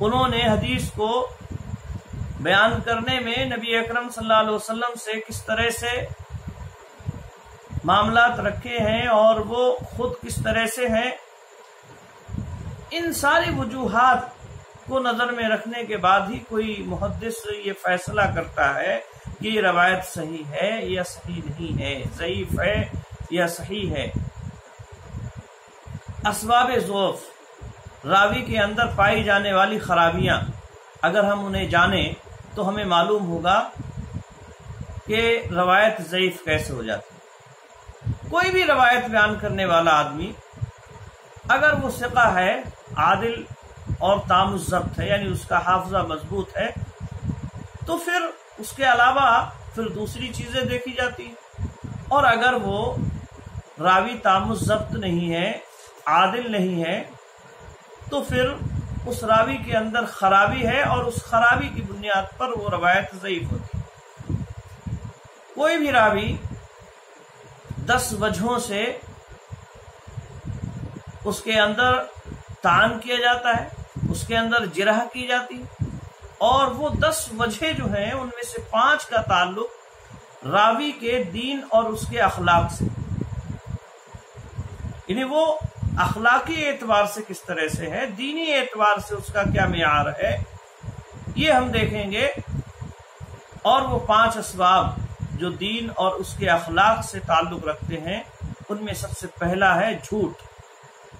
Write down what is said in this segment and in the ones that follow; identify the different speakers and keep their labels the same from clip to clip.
Speaker 1: انہوں نے حدیث کو بیان کرنے میں نبی اکرم صلی اللہ علیہ وسلم سے کس طرح سے معاملات رکھے ہیں اور وہ خود کس طرح سے ہیں، ان ساری وجوہات کو نظر میں رکھنے کے بعد ہی کوئی محدث یہ فیصلہ کرتا ہے کہ یہ روایت صحیح ہے یا صحیح نہیں ہے، ضعیف ہے یا صحیح ہے۔ اسباب ضعف، راوی کے اندر پائی جانے والی خرابیاں اگر ہم انہیں جانیں تو ہمیں معلوم ہوگا کہ روایت ضعیف کیسے ہو جاتی ہے۔ کوئی بھی روایت بیان کرنے والا آدمی اگر وہ ثقہ ہے، عادل اور تام الضبط ہے، یعنی اس کا حافظہ مضبوط ہے، تو پھر اس کے علاوہ پھر دوسری چیزیں دیکھی جاتی ہیں۔ اور اگر وہ راوی تام الضبط نہیں ہے، عادل نہیں ہے، تو پھر اس راوی کے اندر خرابی ہے اور اس خرابی کی بنیاد پر وہ روایت ضعیف ہوتی ہے۔ کوئی بھی راوی 10 وجہوں سے اس کے اندر تعان کیا جاتا ہے، اس کے اندر جرح کی جاتی ہے، اور وہ 10 وجہ جو ہیں ان میں سے 5 کا تعلق راوی کے دین اور اس کے اخلاق سے، یعنی وہ اخلاقی اعتبار سے کس طرح سے ہے، دینی اعتبار سے اس کا کیا معیار ہے، یہ ہم دیکھیں گے۔ اور وہ 5 اسباب جو دین اور اس کے اخلاق سے تعلق رکھتے ہیں، ان میں سب سے پہلا ہے جھوٹ،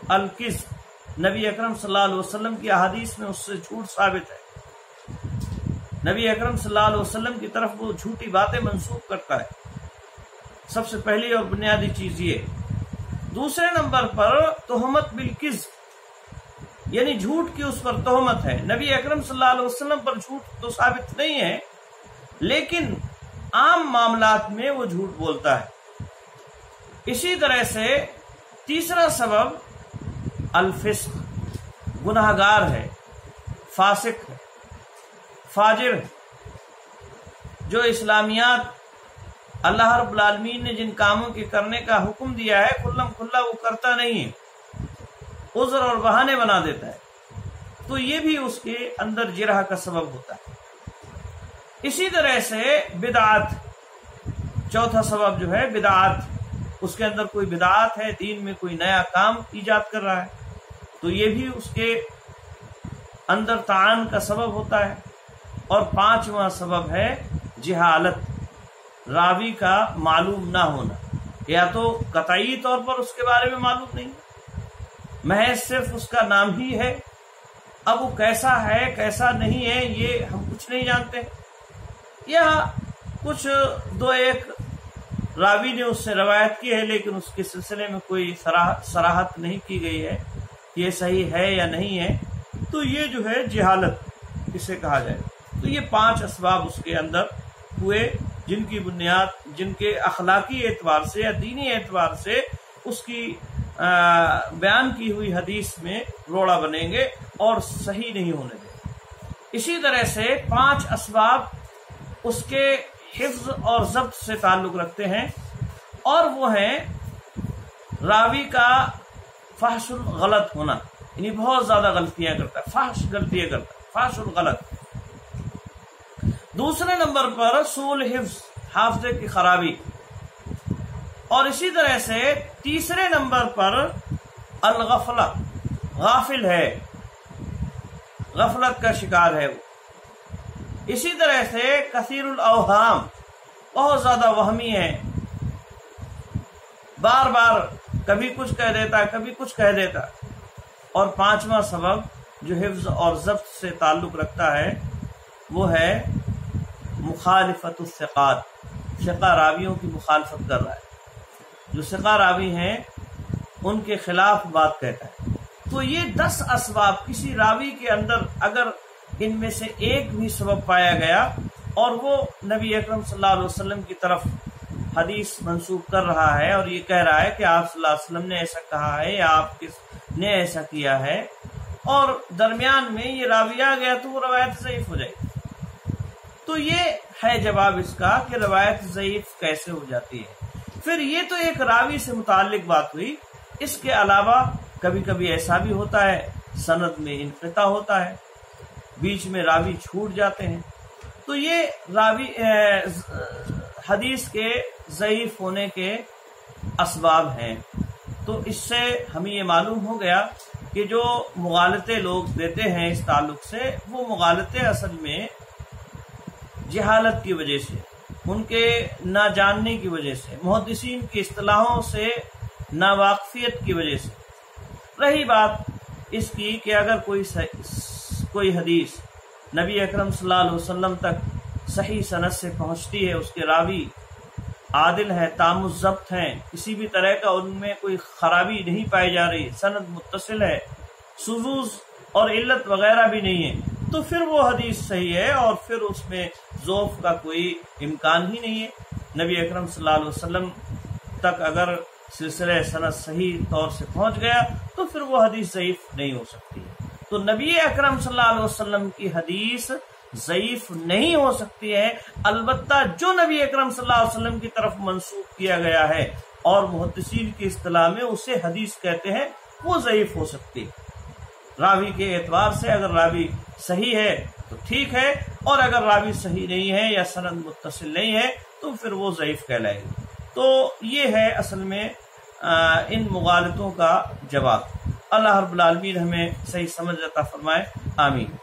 Speaker 1: الکذب۔ نبی اکرم صلی اللہ علیہ وسلم کی احادیث میں اس سے جھوٹ ثابت ہے۔ نبی اکرم صلی اللہ علیہ وسلم کی طرف وہ جھوٹی باتیں منسوب کرتا ہے، سب سے پہلی اور بنیادی چیز یہ۔ دوسرے نمبر پر تہمت بالکذب، یعنی جھوٹ کی اس پر تہمت ہے۔ نبی اکرم صلی اللہ علیہ وسلم پر جھوٹ تو ثابت نہیں ہے، لیکن عام معاملات میں وہ جھوٹ بولتا ہے۔ اسی طرح سے تیسرا سبب الفسق، گناہگار ہے، فاسق ہے، فاجر ہے، جو اسلامیات اللہ رب العالمین نے جن کاموں کے کرنے کا حکم دیا ہے کھلم کھلا وہ کرتا نہیں ہے، عذر اور بہانے بنا دیتا ہے، تو یہ بھی اس کے اندر جرح کا سبب ہوتا ہے۔ اسی طرح سے بدعات، چوتھا سبب جو ہے بدعات، اس کے اندر کوئی بدعات ہے، دین میں کوئی نیا کام ایجاد کر رہا ہے، تو یہ بھی اس کے اندر تعان کا سبب ہوتا ہے۔ اور 5واں سبب ہے جہالت، راوی کا معلوم نہ ہونا، یا تو قطعی طور پر اس کے بارے میں معلوم نہیں، محض صرف اس کا نام ہی ہے، اب وہ کیسا ہے کیسا نہیں ہے یہ ہم کچھ نہیں جانتے، یا کچھ 2-1 راوی نے اس سے روایت کی ہے لیکن اس کے سلسلے میں کوئی صراحت نہیں کی گئی ہے کہ یہ صحیح ہے یا نہیں ہے، تو یہ جو ہے جہالت اسے کہا جائے۔ تو یہ 5 اسباب اس کے اندر ہوئے جن کی بنیاد، جن کے اخلاقی اعتبار سے یا دینی اعتبار سے اس کی بیان کی ہوئی حدیث میں روڑا بنیں گے اور صحیح نہیں ہونے دیں۔ اسی طرح سے 5 اسباب اس کے حفظ اور ضبط سے تعلق رکھتے ہیں، اور وہ ہیں راوی کا فحش الغلط ہونا، یعنی بہت زیادہ غلطیاں کرتا ہے، فحش غلطیاں کرتا ہے، فحش الغلط۔ دوسرے نمبر پر سوء الحفظ، حافظے کی خرابی، اور اسی طرح سے تیسرے نمبر پر الغفلہ، غافل ہے، غفلت کا شکار ہے وہ۔ اسی طرح سے کثیر الاوہام، بہت زیادہ وہمی ہے، بار بار کبھی کچھ کہہ دیتا کبھی کچھ کہہ دیتا۔ اور 5واں سبب جو حفظ اور ضبط سے تعلق رکھتا ہے وہ ہے مخالفت الثقات، ثقہ راویوں کی مخالفت کر رہا ہے، جو ثقہ راوی ہیں ان کے خلاف بات کہتا ہے۔ تو یہ 10 اسباب کسی راوی کے اندر اگر ان میں سے ایک بھی سبب پایا گیا اور وہ نبی اکرم صلی اللہ علیہ وسلم کی طرف حدیث منسوب کر رہا ہے اور یہ کہہ رہا ہے کہ آپ صلی اللہ علیہ وسلم نے ایسا کہا ہے یا آپ نے ایسا کیا ہے، اور درمیان میں یہ راوی آ گیا تو وہ روایت ضعیف ہو جائے گی۔ تو یہ ہے جواب اس کا کہ روایت ضعیف کیسے ہو جاتی ہے۔ پھر یہ تو ایک راوی سے متعلق بات ہوئی، اس کے علاوہ کبھی کبھی ایسا بھی ہوتا ہے سند میں انقطاع ہوتا ہے، بیچ میں راوی چھوٹ جاتے ہیں، تو یہ راوی حدیث کے ضعیف ہونے کے اسباب ہیں۔ تو اس سے ہمیں یہ معلوم ہو گیا کہ جو مغالطے لوگ دیتے ہیں اس تعلق سے، وہ مغالطے اصل میں جہالت کی وجہ سے، ان کے نہ جاننے کی وجہ سے، محدثین کی اصطلاحوں سے ناواقفیت کی وجہ سے۔ رہی بات اس کی کہ اگر کوئی حدیث نبی اکرم صلی اللہ علیہ وسلم تک صحیح سند سے پہنچتی ہے، اس کے راوی عادل ہیں، تام الضبط ہیں، کسی بھی طرح کا ان میں کوئی خرابی نہیں پائی جا رہی، سند متصل ہے، شذوذ اور علت وغیرہ بھی نہیں ہے، تو پھر وہ حدیث صحیح ہے اور پھر اس میں ضعف کا کوئی امکان ہی نہیں ہے۔ نبی اکرم صلی اللہ علیہ وسلم تک اگر سلسلہ سند صحیح طور سے پہنچ گیا تو پھر وہ حدیث ضعیف نہیں ہو سکتی۔ تو نبی اکرم صلی اللہ علیہ وسلم کی حدیث ضعیف نہیں ہو سکتی ہے، البتہ جو نبی اکرم صلی اللہ علیہ وسلم کی طرف منسوب کیا گیا ہے اور محدثین کی اصطلاح میں اسے حدیث کہتے ہیں، وہ ضعیف ہو سکتی ہے۔ راوی کے اعتبار سے اگر راوی صحیح ہے تو ٹھیک ہے، اور اگر راوی صحیح نہیں ہے یا سند متصل نہیں ہے تو پھر وہ ضعیف کہلائے گی۔ تو یہ ہے اصل میں ان مغالطوں کا جواب۔ اللہ رب العالمین ہمیں صحیح سمجھ عطا فرمائے، آمین۔